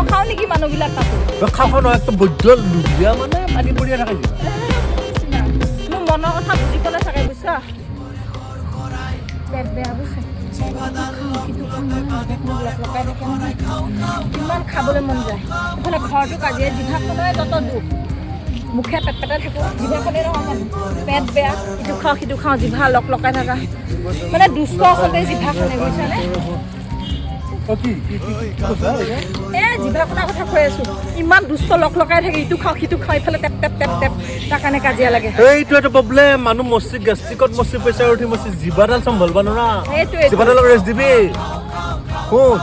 খাওঁ নেকি মানুহবিলাক তাতো খাওঁ নহয় একদম বৈদ্য লুবিয়া মানে পানী পৰিয়া থাকে মোৰ মনৰ কথা বুজি পেলাই চাগে বুজিছা পেট বেয়া বুজিছে ইমান খাবলৈ মন যায় এইফালে ঘৰটো কাজিয়া জিভাখনৰে যত দুখ মুখে পেট পেটাই থাকোঁ জিভাখনে নহয় পেট বেয়া সিটো খাওঁ জিভা লকাই থকা মানে দুষ্ট আচলতে জিভাখনে বুজিছানে জিভাখনৰ কথা কৈ আছো ইমান দুষ্ট লকাই থাকে ইটো খাওঁ সিটো খাওঁ ইফালে টেপ টেপ টেপ টেপ তাৰ কাৰণে কাজিয়া লাগে এইটো এটা প্ৰব্লেম মানুহ মস্তি গেষ্ট্ৰিকত মস্তি প্ৰেছাৰ উঠি মস্তি জিভাডাল চম্ভালিব নোৱাৰা জিভাডালক ৰেষ্ট দিবি শুন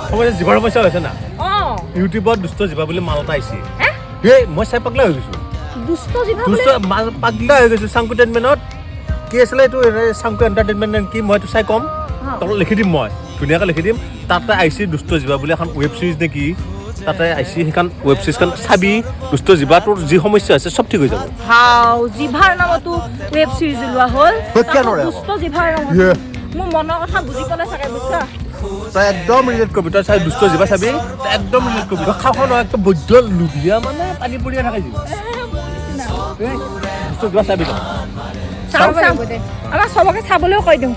সময় জিভাৰ সমস্যা হৈছে না ইউটিউবত দুষ্ট জিভা বুলি মাল এটা আহিছে মই চাই পাগলা হৈ গৈছো দুষ্ট জিভা পাগলা হৈ গৈছো চাংকু এণ্টাৰটেইনমেণ্টত কি আছিলে এইটো চাংকু এণ্টাৰটেইনমেণ্ট কি মই এইটো চাই ক'ম তলত লিখি দিম মই ধুনীয়াকৈ লিখি দিম তাতে আহিছে দুষ্ট জিভা বুলি এখন ৱেব ছিৰিজ নেকি তাতে আহিছে সেইখন ৱেব ছিৰিজখন চাবি দুষ্ট জিভাটোৰ যি সমস্যা আছে চব ঠিক হৈ যাব জিভাৰ নামতো ৱেব ছিৰিজ ওলোৱা হ'ল দুষ্ট জিভাৰ নামত মোৰ মনৰ কথা বুজি পেলাই চাগে বুজিছা তই একদম ৰিলেট কৰিবি তই চাই দুষ্ট জিভা চাবি তই একদম ৰিলেট কৰিবি খাওঁ নহয় একদম বৈদ্য লুবিয়া মানে পানী পৰিয়া থাকে দুষ্ট জিভা চাবি আমাৰ চবকে চাবলৈও কৈ দিওঁ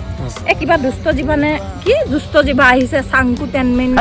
এই কিবা দুষ্ট জিভা নে কি দুষ্ট জিভা আহিছে চাংকু টেনমেণ্ট